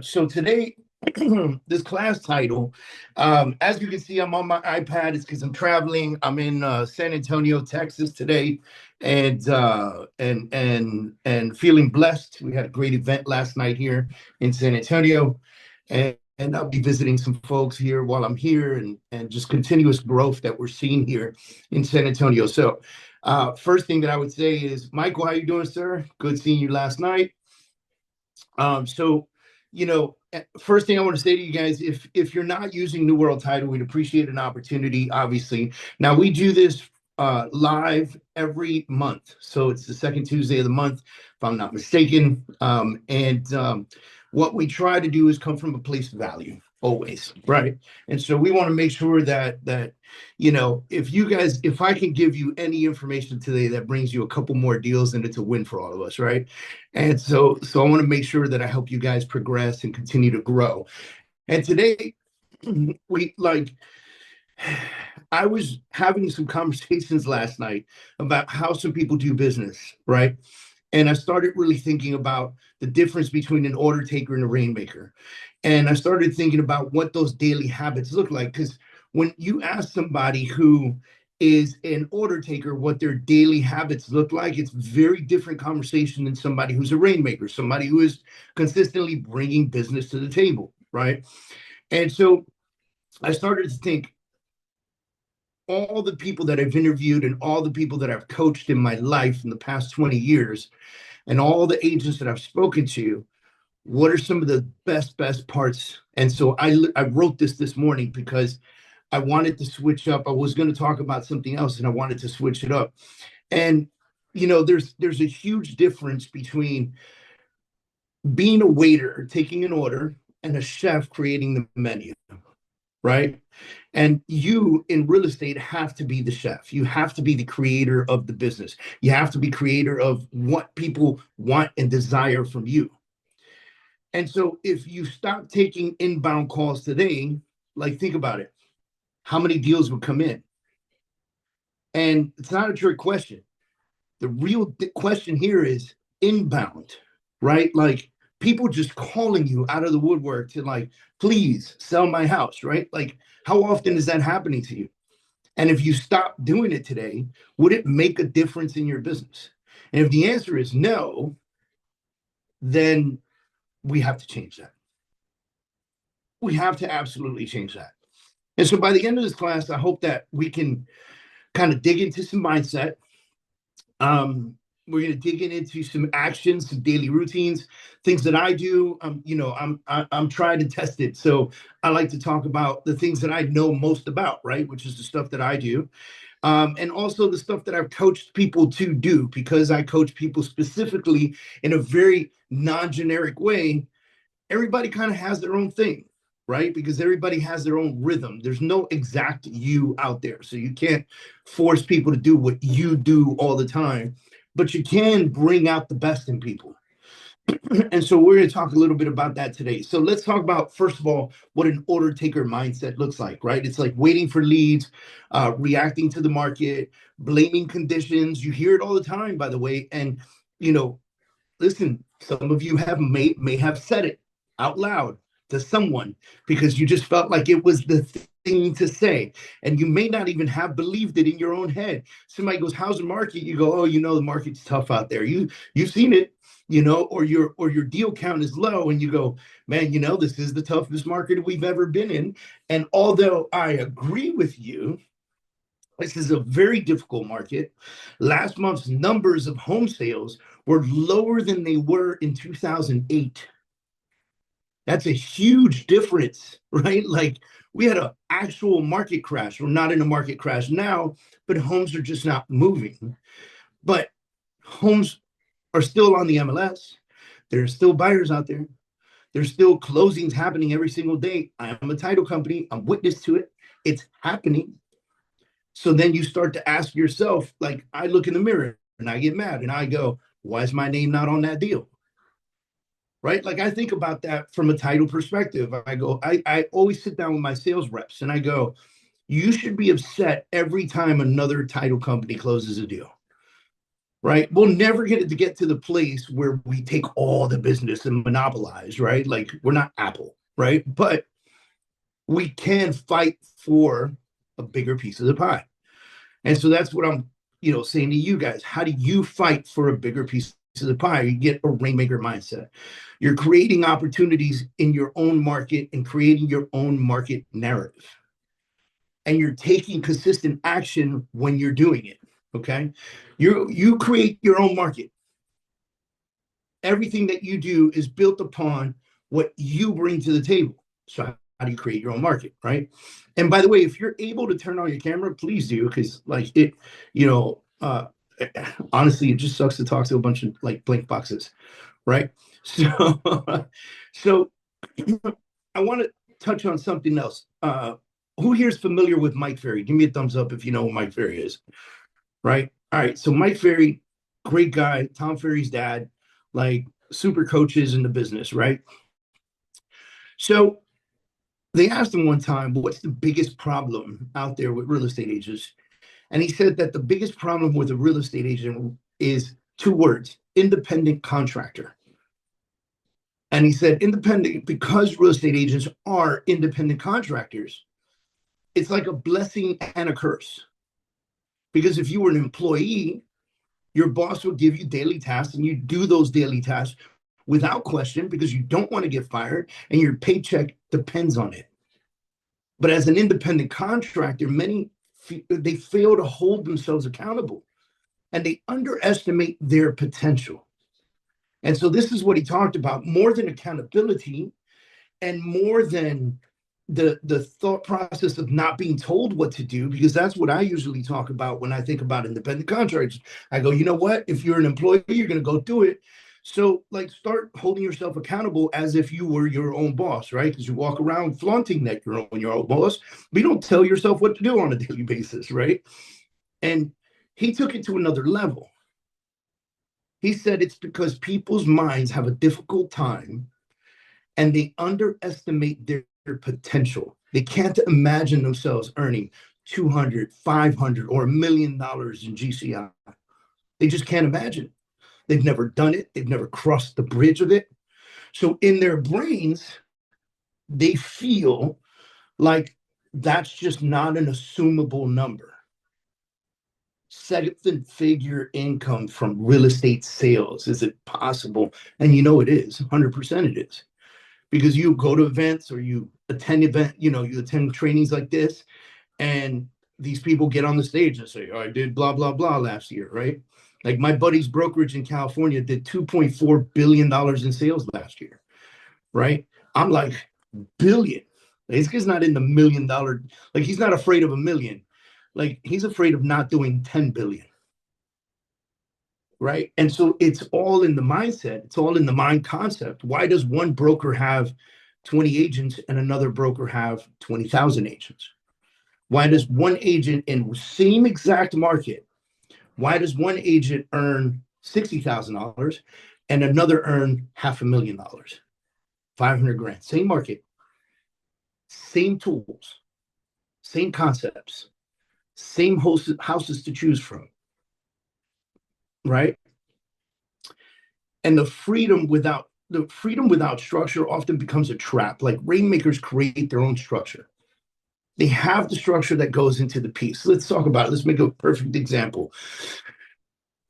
So today, this class title, as you can see, I'm on my iPad. It's because I'm traveling. I'm in San Antonio, Texas today, and feeling blessed. We had a great event last night here in San Antonio, and I'll be visiting some folks here while I'm here, and just continuous growth that we're seeing here in San Antonio. So, first thing that I would say is, Michael, how you doing, sir? Good seeing you last night. So, first thing I want to say to you guys, if you're not using New World Title, we'd appreciate an opportunity, obviously. Now, we do this live every month. So it's the second Tuesday of the month, if I'm not mistaken. What we try to do is come from a place of value, always, right? And so we want to make sure that if I can give you any information today that brings you a couple more deals, then it's a win for all of us, right? And so I want to make sure that I help you guys progress and continue to grow. And today, we like I was having some conversations last night about how some people do business, right? And I started really thinking about the difference between an order taker and a rainmaker. And I started thinking about what those daily habits look like. Because when you ask somebody who is an order taker what their daily habits look like, it's very different conversation than somebody who's a rainmaker, somebody who is consistently bringing business to the table, right? And so I started to think, all the people that I've interviewed and all the people that I've coached in my life in the past 20 years, and all the agents that I've spoken to, what are some of the best parts? And so I wrote this morning because I wanted to switch up. I was going to talk about something else and I wanted to switch it up. And there's a huge difference between being a waiter taking an order and a chef creating the menu, right? And you in real estate have to be the chef. You have to be the creator of the business. You have to be creator of what people want and desire from you. And so if you stop taking inbound calls today, like think about it, how many deals would come in? And it's not a trick question. The real question here is inbound, right? Like people just calling you out of the woodwork to like, please sell my house, right? Like how often is that happening to you? And if you stop doing it today, would it make a difference in your business? And if the answer is no, then we have to change that. We have to absolutely change that. And so by the end of this class, I hope that we can kind of dig into some mindset. We're going to dig into some actions, some daily routines, things that I do. I'm tried and tested. So I like to talk about the things that I know most about, right? Which is the stuff that I do. And also the stuff that I've coached people to do, because I coach people specifically in a very non-generic way. Everybody kind of has their own thing, right? Because everybody has their own rhythm. There's no exact you out there. So you can't force people to do what you do all the time, but you can bring out the best in people. And so we're going to talk a little bit about that today. So let's talk about, first of all, what an order taker mindset looks like, right? It's like waiting for leads, reacting to the market, blaming conditions. You hear it all the time, by the way. And, listen, some of you may have said it out loud to someone because you just felt like it was the thing to say. And you may not even have believed it in your own head. Somebody goes, how's the market? You go, oh, the market's tough out there. You've seen it, or your deal count is low. And you go, man, this is the toughest market we've ever been in. And although I agree with you, this is a very difficult market. Last month's numbers of home sales were lower than they were in 2008. That's a huge difference, right? Like we had an actual market crash. We're not in a market crash now, but homes are just not moving. But homes are still on the MLS. There's still buyers out there. There's still closings happening every single day. I am a title company. I'm witness to it. It's happening. So then you start to ask yourself, like I look in the mirror and I get mad and I go, why is my name not on that deal? Right? Like I think about that from a title perspective. I always sit down with my sales reps and I go, you should be upset every time another title company closes a deal. right? We'll never get to the place where we take all the business and monopolize, right? Like we're not Apple, right? But we can fight for a bigger piece of the pie. And so that's what I'm, saying to you guys. How do you fight for a bigger piece of the pie? You get a Rainmaker mindset. You're creating opportunities in your own market and creating your own market narrative. And you're taking consistent action when you're doing it. Okay. You create your own market. Everything that you do is built upon what you bring to the table. So how do you create your own market, right? And by the way, if you're able to turn on your camera, please do, because like it, honestly, it just sucks to talk to a bunch of like blank boxes, right? So, so I want to touch on something else. Who here is familiar with Mike Ferry? Give me a thumbs up if you know who Mike Ferry is, right? All right, so Mike Ferry, great guy, Tom Ferry's dad, like super coaches in the business, right? So they asked him one time, what's the biggest problem out there with real estate agents? And he said that the biggest problem with a real estate agent is two words: independent contractor. And he said, independent, because real estate agents are independent contractors, it's like a blessing and a curse. Because if you were an employee, your boss would give you daily tasks and you do those daily tasks without question because you don't want to get fired and your paycheck depends on it. But as an independent contractor, many they fail to hold themselves accountable and they underestimate their potential. And so this is what he talked about: more than accountability and more than the thought process of not being told what to do, because that's what I usually talk about when I think about independent contractors. I go, you know what? If you're an employee, you're going to go do it. So like start holding yourself accountable as if you were your own boss, right? Because you walk around flaunting that you're your own boss, but you don't tell yourself what to do on a daily basis, right? And he took it to another level. He said it's because people's minds have a difficult time and they underestimate their potential. They can't imagine themselves earning 200, 500, or $1 million in GCI. They just can't imagine. They've never done it. They've never crossed the bridge of it. So in their brains, they feel like that's just not an assumable number. Seven-figure income from real estate sales. Is it possible? And it is. 100% it is. Because you go to events or you attend you attend trainings like this, and these people get on the stage and say, oh, I did blah, blah, blah last year, right? Like my buddy's brokerage in California did $2.4 billion in sales last year, right? I'm like, billion. This guy's not in the $1 million. Like he's not afraid of a million. Like he's afraid of not doing 10 billion. Right. And so it's all in the mindset. It's all in the mind concept. Why does one broker have 20 agents and another broker have 20,000 agents? Why does one agent in the same exact market, why does one agent earn $60,000 and another earn $500,000, 500 grand? Same market, same tools, same concepts, same houses to choose from. Right? And the freedom without structure often becomes a trap. Like Rainmakers create their own structure. They have the structure that goes into the piece. Let's talk about it. Let's make a perfect example.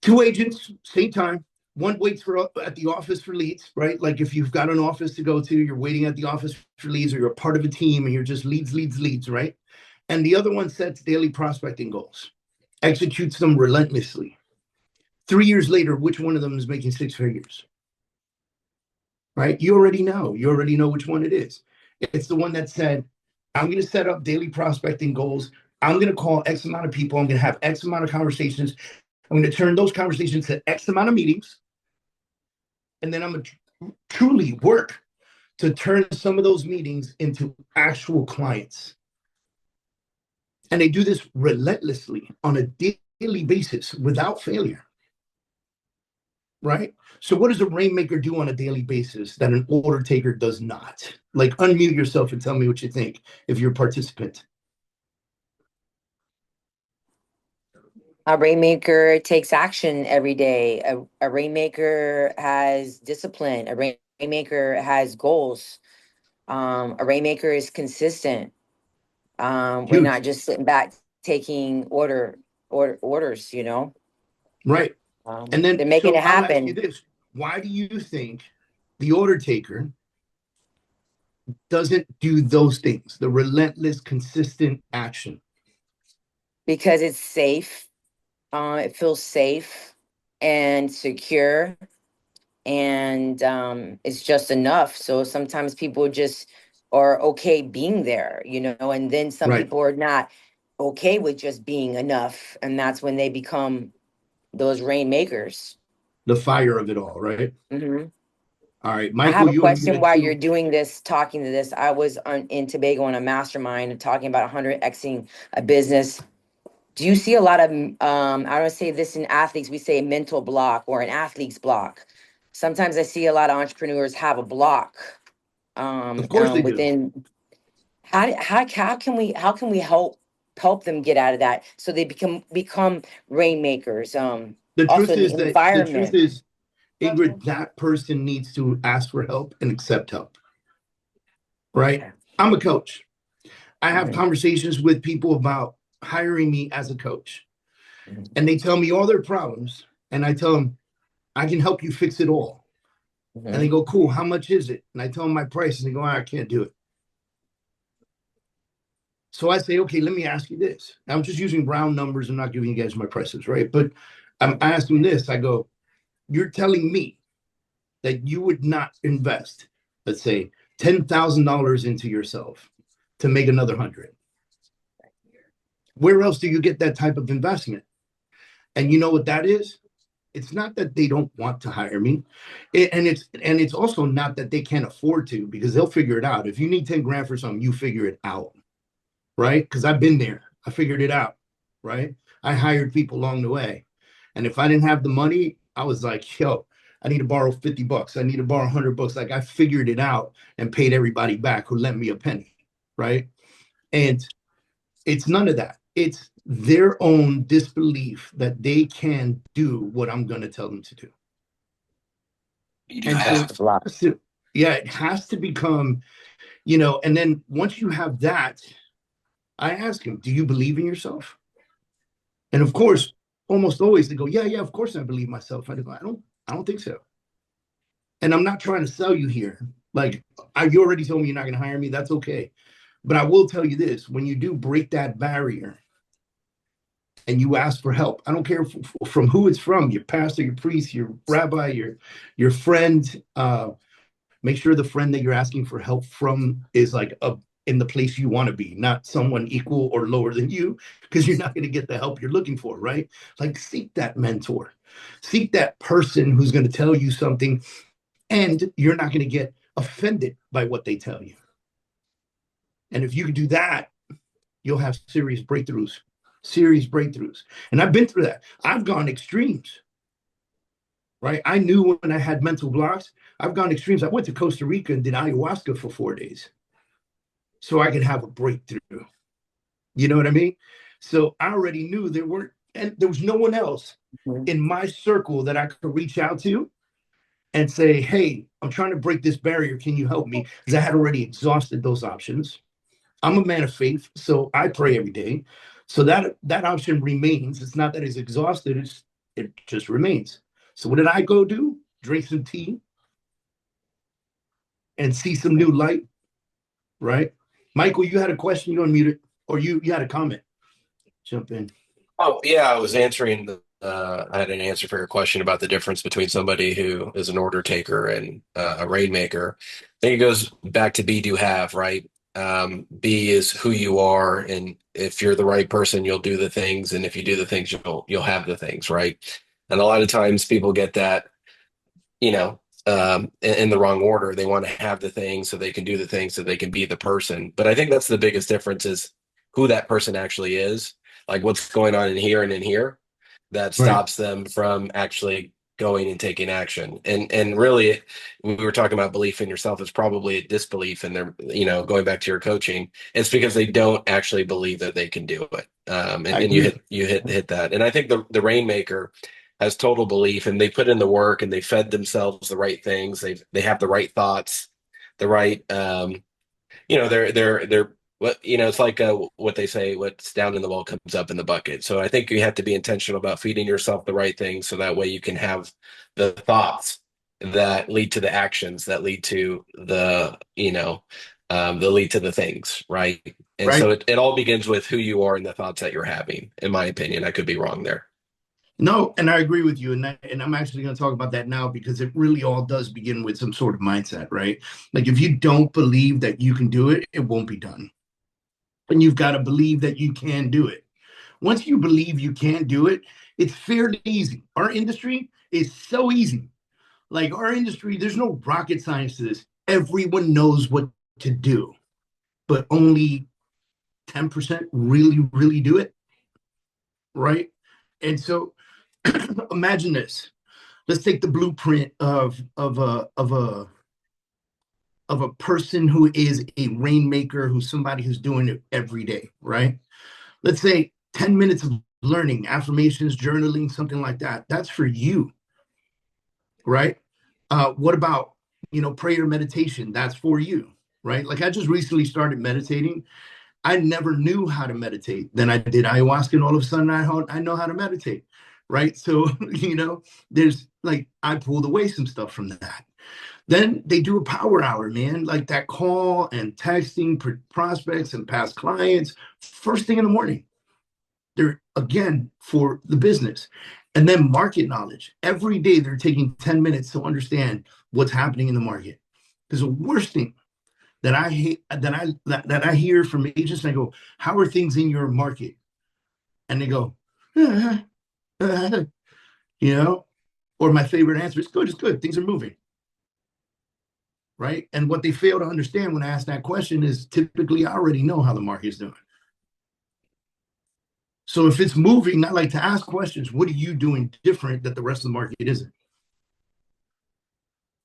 Two agents, same time. One waits at the office for leads, right? Like if you've got an office to go to, you're waiting at the office for leads, or you're a part of a team and you're just leads, right? And the other one sets daily prospecting goals, executes them relentlessly. 3 years later, which one of them is making six figures? Right? You already know which one it is. It's the one that said, I'm going to set up daily prospecting goals. I'm going to call X amount of people. I'm going to have X amount of conversations. I'm going to turn those conversations to X amount of meetings. And then I'm going to truly work to turn some of those meetings into actual clients. And they do this relentlessly on a daily basis without failure. Right? So what does a Rainmaker do on a daily basis that an order taker does not? Like unmute yourself and tell me what you think if you're a participant. A rainmaker takes action every day. A rainmaker has discipline. Rainmaker has goals. A rainmaker is consistent. We're Huge. not just sitting back taking orders, you know. Right. And then, They're making so it I'll ask you happen this. Why do you think the order taker doesn't do those things, the relentless, consistent action? because it's safe. It feels safe and secure, and it's just enough. So sometimes people just are okay being there, you know, and then some Right. people are not okay with just being enough, and that's when they become those rainmakers. The fire of it all, right? Hmm. All right, I have Michael, a you're question unmuted while you're too. doing this, talking to this. I was in Tobago on a mastermind and talking about 100xing a business. Do you see a lot of, I don't say this in athletes, we say mental block or an athlete's block. Sometimes I see a lot of entrepreneurs have a block Of course they do. within. How can we help them get out of that so they become rainmakers? The Also truth in the is that the truth environment. is, Ingrid, that person needs to ask for help and accept help, right? Okay. I'm a coach. I have Mhm, conversations with people about hiring me as a coach, mhm, and they tell me all their problems, and I tell them, I can help you fix it all. And they mhm. go, cool, how much is it? And I tell them my price, and they go, I can't do it. So I say, okay, let me ask you this. I'm just using round numbers. I'm not giving you guys my prices, right? But I ask them this. I go, you're telling me that you would not invest, let's say, $10,000 into yourself to make another 100. Where else do you get that type of investment? And you know what that is? It's not that they don't want to hire me, and it's also not that they can't afford to, because they'll figure it out. If you need 10 grand for something, you figure it out, right? Because I've been there. I figured it out, right? I hired people along the way. And if I didn't have the money, I was like, yo, I need to borrow $50. I need to borrow $100. Like, I figured it out and paid everybody back who lent me a penny, right? And it's none of that. It's their own disbelief that they can do what I'm going to tell them to do. You do And so That's a have. block. yeah, it has to become, and then once you have that, I ask him, do you believe in yourself? And of course, almost always they go, yeah, yeah, of course I believe myself. I go, I don't think so. And I'm not trying to sell you here. Like, you already told me you're not going to hire me. That's okay. But I will tell you this: when you do break that barrier and you ask for help, I don't care from who it's from, your pastor, your priest, your rabbi, your friend. Make sure the friend that you're asking for help from is like in the place you want to be, not someone equal or lower than you, because you're not going to get the help you're looking for, right? Like, seek that mentor, seek that person who's going to tell you something, and you're not going to get offended by what they tell you. And if you can do that, you'll have serious breakthroughs, serious breakthroughs. And I've been through that. I've gone extremes, right? I knew when I had mental blocks. I've gone extremes. I went to Costa Rica and did ayahuasca for 4 days so I could have a breakthrough. You know what I mean? So I already knew and there was no one else Mhm. in my circle that I could reach out to and say, hey, I'm trying to break this barrier. Can you help me? Because I had already exhausted those options. I'm a man of faith, so I pray every day. So that option remains. It's not that it's exhausted, it just remains. So what did I go do? Drink some tea and see some new light, right? Michael, you had a question, you unmuted, or you had a comment. Jump in. Oh, yeah, I was answering I had an answer for your question about the difference between somebody who is an order taker and a rainmaker. I think it goes back to be, do, have, right? Be is who you are, and if you're the right person, you'll do the things, and if you do the things, you'll have the things, right? And a lot of times people get that, in the wrong order. They want to have the things so they can do the things so they can be the person. But I think that's the biggest difference is who that person actually is, like what's going on in here and in here that Right. stops them from actually going and taking action. And really, we were talking about belief in yourself. It's probably a disbelief in their, going back to your coaching. It's because they don't actually believe that they can do it. And you hit that. And I think the Rainmaker has total belief, and they put in the work, and they fed themselves the right things. They have the right thoughts, the right they're what it's like what they say, what's down in the well comes up in the bucket. So I think you have to be intentional about feeding yourself the right things, so that way you can have the thoughts that lead to the actions that lead to the lead to the things, right? And so it all begins with who you are and the thoughts that you're having, in my opinion. I could be wrong there. No, and I agree with you. And I'm actually going to talk about that now, because it really all does begin with some sort of mindset, right? Like, if you don't believe that you can do it, it won't be done. And you've got to believe that you can do it. Once you believe you can do it, it's fairly easy. Our industry is so easy. Like, our industry, there's no rocket science to this. Everyone knows what to do, but only 10% really, really do it, right? And so imagine this. Let's take the blueprint of a person who is a rainmaker, who's somebody who's doing it every day, right? Let's say 10 minutes of learning, affirmations, journaling, something like that. That's for you, right? What about, prayer, meditation? That's for you, right? Like, I just recently started meditating. I never knew how to meditate. Then I did ayahuasca, and all of a sudden I know how to meditate, right? So, there's like, I pulled away some stuff from that. Then they do a power hour, man, like that call and texting prospects and past clients first thing in the morning. They're, again, for the business. And then market knowledge. Every day they're taking 10 minutes to understand what's happening in the market. Because the worst thing that I hate, that I hear from agents, and I go, how are things in your market? And they go, or my favorite answer is good, it's good, things are moving, right? And what they fail to understand when I ask that question is, typically I already know how the market is doing. So if it's moving, I like to ask questions. What are you doing different that the rest of the market isn't?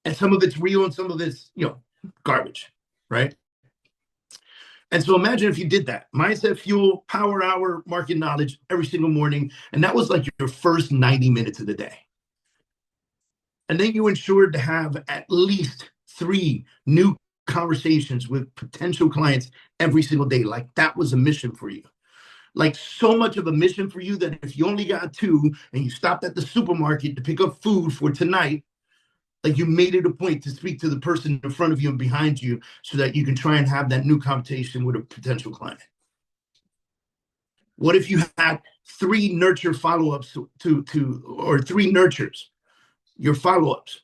And some of it's real and some of it's, garbage, right? And so imagine if you did that. Mindset, fuel, power hour, market knowledge every single morning. And that was like your first 90 minutes of the day. And then you ensured to have at least 3 new conversations with potential clients every single day. Like, that was a mission for you. Like, so much of a mission for you that if you only got 2 and you stopped at the supermarket to pick up food for tonight, like, you made it a point to speak to the person in front of you and behind you, so that you can try and have that new conversation with a potential client. What if you had 3 nurture follow-ups or 3 nurtures, your follow-ups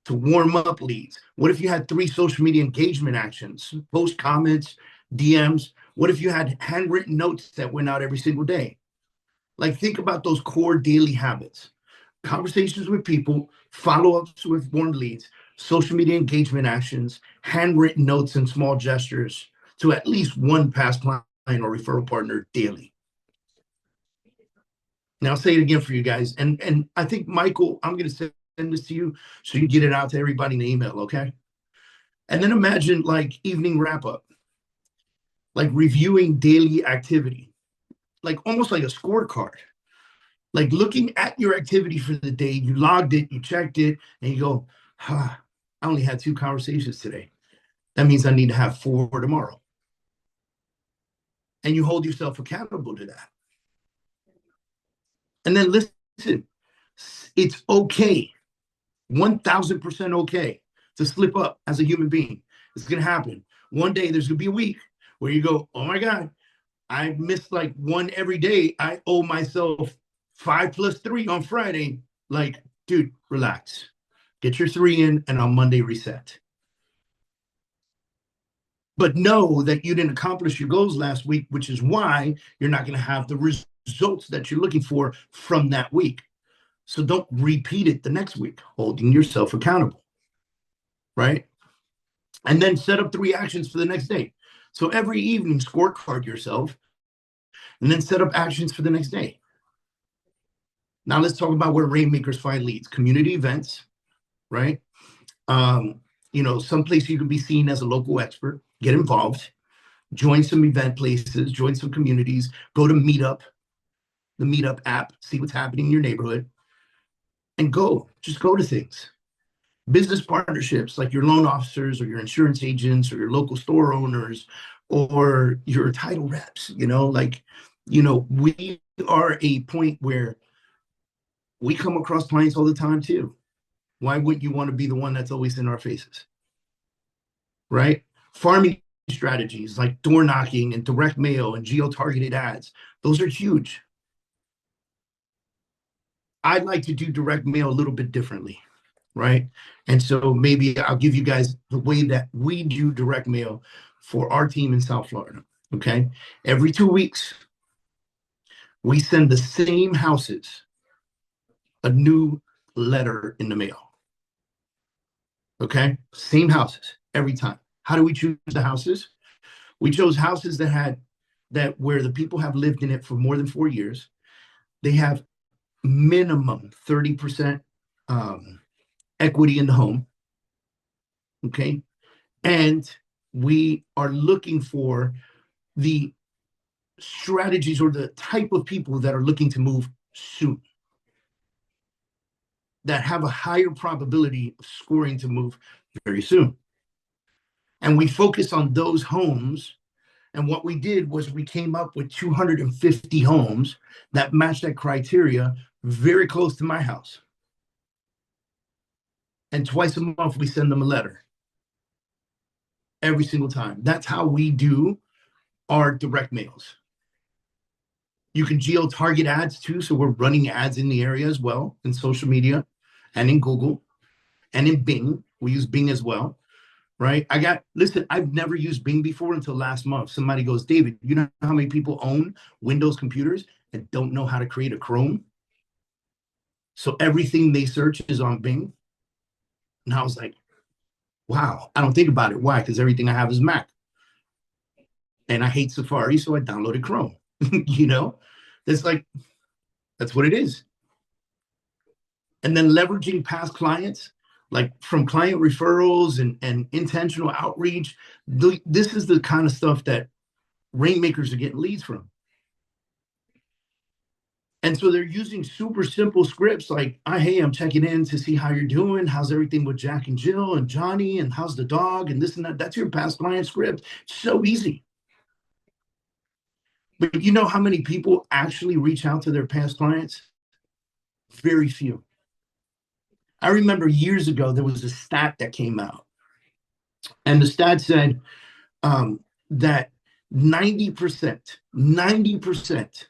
to warm up leads? What if you had 3 social media engagement actions, post, comments, DMs? What if you had handwritten notes that went out every single day? Like, think about those core daily habits: conversations with people, follow-ups with warm leads, social media engagement actions, handwritten notes and small gestures to at least 1 past client or referral partner daily. Now I'll say it again for you guys. And I think, Michael, I'm going to send this to you so you get it out to everybody in the email, okay? And then imagine, like, evening wrap-up, like reviewing daily activity, like almost like a scorecard. Like, looking at your activity for the day, you logged it, you checked it, and you go, I only had 2 conversations today. That means I need to have 4 tomorrow. And you hold yourself accountable to that. And then listen, it's okay, 1000% okay to slip up as a human being. It's going to happen. One day there's going to be a week where you go, oh my God, I missed like 1 every day. I owe myself 5 + 3 on Friday. Like, dude, relax. Get your 3 in, and on Monday reset. But know that you didn't accomplish your goals last week, which is why you're not going to have the results that you're looking for from that week. So don't repeat it the next week, holding yourself accountable, right? And then set up 3 actions for the next day. So every evening, scorecard yourself, and then set up actions for the next day. Now let's talk about where Rainmakers find leads. Community events, right? Someplace you can be seen as a local expert, get involved. join some event places, join some communities, go to Meetup, the Meetup app, see what's happening in your neighborhood, and just go to things. Business partnerships like your loan officers or your insurance agents or your local store owners or your title reps, we are a point where we come across clients all the time too. Why wouldn't you want to be the one that's always in our faces? Right? Farming strategies like door knocking and direct mail and geo-targeted ads, those are huge. I'd like to do direct mail a little bit differently, right? And so maybe I'll give you guys the way that we do direct mail for our team in South Florida, okay? Every 2 weeks, we send the same houses a new letter in the mail, okay? Same houses every time. How do we choose the houses? We chose houses that where the people have lived in it for more than 4 years. They have minimum 30% equity in the home, okay? And we are looking for the strategies or the type of people that are looking to move soon, that have a higher probability of scoring to move very soon. And we focus on those homes. And what we did was we came up with 250 homes that match that criteria, very close to my house. And twice a month, we send them a letter. Every single time. That's how we do our direct mails. You can geo-target ads too. So we're running ads in the area as well, in social media and in Google and in Bing. We use Bing as well. Right? Listen, I've never used Bing before until last month. Somebody goes, David, you know how many people own Windows computers and don't know how to create a Chrome? So everything they search is on Bing. And I was like, wow, I don't think about it. Why? Because everything I have is Mac. And I hate Safari, so I downloaded Chrome. That's what it is. And then leveraging past clients, like from client referrals and intentional outreach. This is the kind of stuff that Rainmakers are getting leads from. And so they're using super simple scripts like, hey, I'm checking in to see how you're doing. How's everything with Jack and Jill and Johnny? And how's the dog? And this and that. That's your past client script. So easy. But you know how many people actually reach out to their past clients? Very few. I remember years ago, there was a stat that came out. And the stat said that 90%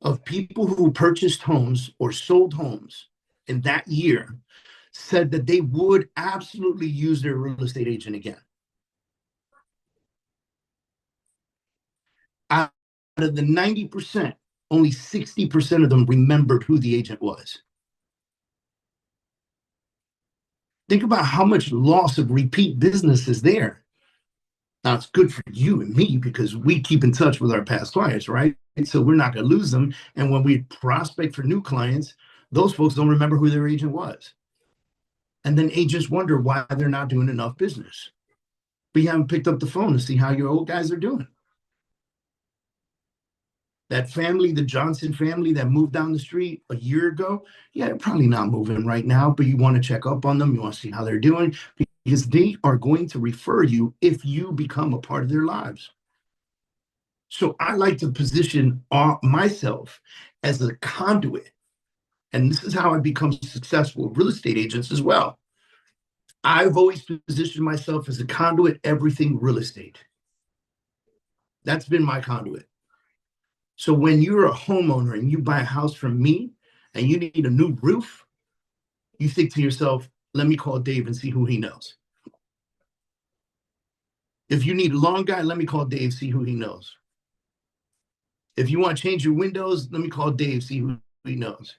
of people who purchased homes or sold homes in that year said that they would absolutely use their real estate agent again. Out of the 90%, only 60% of them remembered who the agent was. Think about how much loss of repeat business is there. Now, it's good for you and me because we keep in touch with our past clients, right? And so we're not going to lose them. And when we prospect for new clients, those folks don't remember who their agent was. And then agents wonder why they're not doing enough business. But you haven't picked up the phone to see how your old guys are doing. That family, the Johnson family that moved down the street a year ago, yeah, they're probably not moving right now, but you want to check up on them. You want to see how they're doing because they are going to refer you if you become a part of their lives. So I like to position myself as a conduit. And this is how I become successful real estate agents as well. I've always positioned myself as a conduit, everything real estate. That's been my conduit. So when you're a homeowner and you buy a house from me and you need a new roof, you think to yourself, let me call Dave and see who he knows. If you need a lawn guy, let me call Dave, see who he knows. If you want to change your windows, let me call Dave, see who he knows.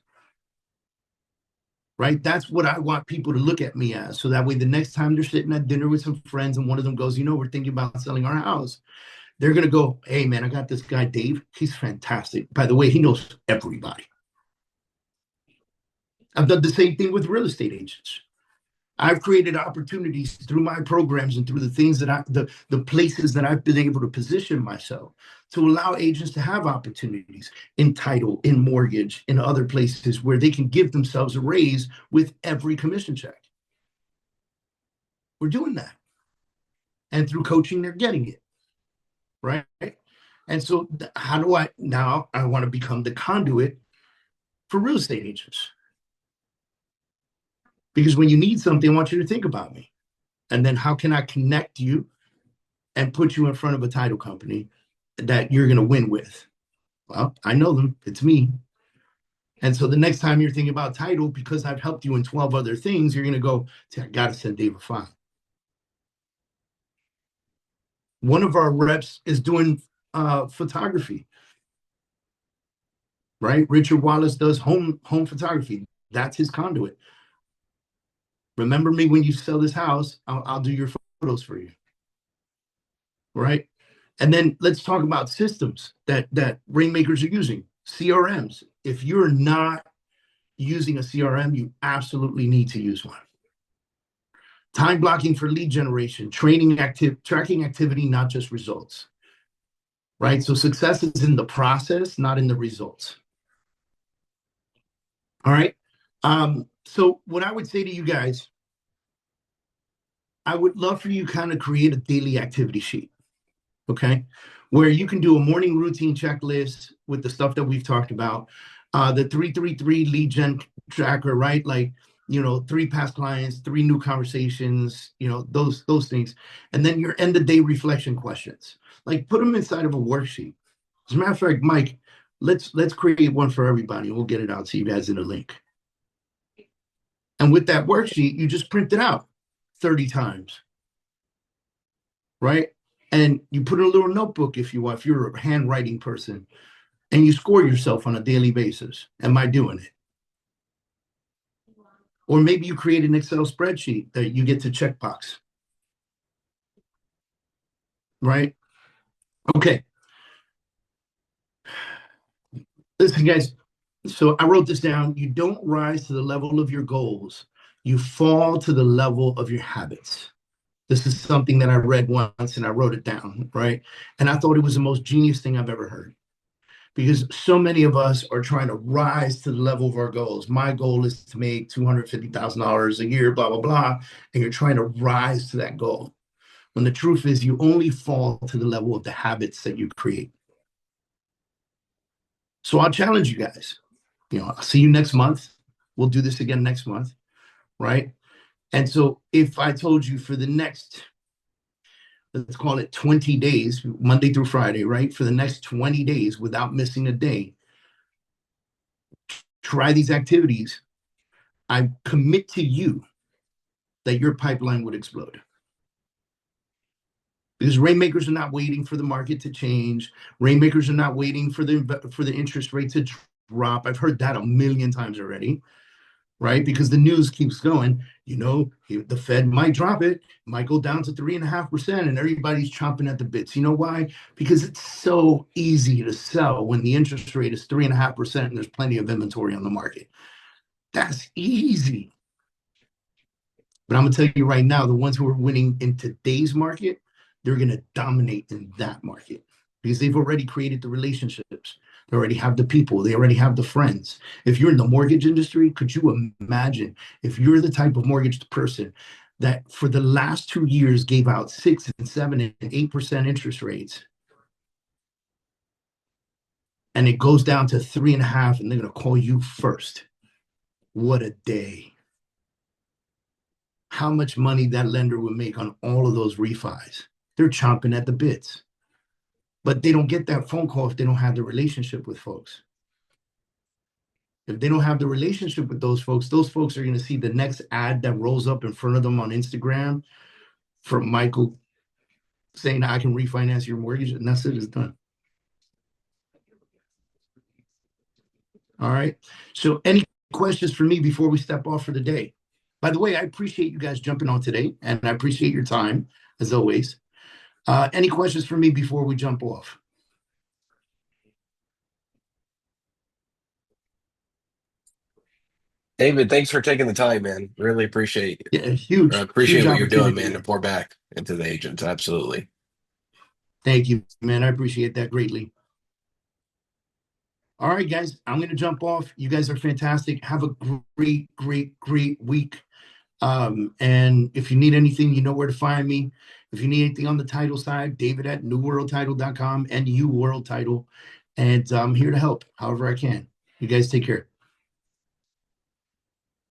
Right? That's what I want people to look at me as. So that way, the next time they're sitting at dinner with some friends and one of them goes, we're thinking about selling our house. They're going to go, hey, man, I got this guy, Dave. He's fantastic. By the way, he knows everybody. I've done the same thing with real estate agents. I've created opportunities through my programs and through the things that the places that I've been able to position myself to allow agents to have opportunities in title, in mortgage, in other places where they can give themselves a raise with every commission check. We're doing that. And through coaching, they're getting it. Right? And so how do I want to become the conduit for real estate agents? Because when you need something, I want you to think about me. And then how can I connect you and put you in front of a title company that you're going to win with? Well, I know them. It's me. And so the next time you're thinking about title, because I've helped you in 12 other things, you're going to go, I got to send Dave a file. One of our reps is doing photography. Right? Richard Wallace does home photography. That's his conduit. Remember me when you sell this house, I'll do your photos for you. Right? And then let's talk about systems that Rainmakers are using. CRMs. If you're not using a CRM, you absolutely need to use one. Time blocking for lead generation, tracking activity, not just results. Right? So success is in the process, not in the results. All right. So what I would say to you guys, I would love for you to kind of create a daily activity sheet, okay, where you can do a morning routine checklist with the stuff that we've talked about, the 333 lead gen tracker, right? Like, 3 past clients, 3 new conversations, those things, and then your end of day reflection questions. Like, put them inside of a worksheet. As a matter of fact, Mike, let's create one for everybody. We'll get it out to you guys in a link. And with that worksheet, you just print it out 30 times, right? And you put in a little notebook if you want, if you're a handwriting person, and you score yourself on a daily basis. Am I doing it? Or maybe you create an Excel spreadsheet that you get to checkbox, right? Okay. Listen, guys. So I wrote this down. You don't rise to the level of your goals. You fall to the level of your habits. This is something that I read once and I wrote it down, right? And I thought it was the most genius thing I've ever heard. Because so many of us are trying to rise to the level of our goals. My goal is to make $250,000 a year, blah, blah, blah. And you're trying to rise to that goal. When the truth is you only fall to the level of the habits that you create. So I'll challenge you guys. I'll see you next month. We'll do this again next month, right? And so if I told you for the next, let's call it 20 days, Monday through Friday, right? For the next 20 days without missing a day, try these activities. I commit to you that your pipeline would explode. Because Rainmakers are not waiting for the market to change. Rainmakers are not waiting for the interest rate to drop. I've heard that a million times already, right? Because the news keeps going, the Fed might drop it, might go down to 3.5%, and everybody's chomping at the bits. You know why? Because it's so easy to sell when the interest rate is 3.5% and there's plenty of inventory on the market. That's easy. But I'm going to tell you right now, the ones who are winning in today's market, they're going to dominate in that market because they've already created the relationships. They already have the people. They already have the friends. If you're in the mortgage industry, could you imagine if you're the type of mortgage person that for the last 2 years gave out 6 and 7 and 8% interest rates, and it goes down to 3.5%, and they're going to call you first? What a day. How much money that lender would make on all of those refis. They're chomping at the bits. But they don't get that phone call if they don't have the relationship with folks. If they don't have the relationship with those folks are going to see the next ad that rolls up in front of them on Instagram from Michael saying, I can refinance your mortgage, and that's it, it's done. All right. So any questions for me before we step off for the day? By the way, I appreciate you guys jumping on today, and I appreciate your time, as always. Any questions for me before we jump off? David, thanks for taking the time, man. Really appreciate Yeah, huge appreciate what you're doing, opportunity, man, to man. pour back into the agents. Absolutely. Thank you, man. I appreciate that greatly. All right, guys, I'm going to jump off. You guys are fantastic. Have a great week. And if you need anything, you know where to find me. If you need anything on the title side, David at newworldtitle.com and World Title. And I'm here to help however I can. You guys take care.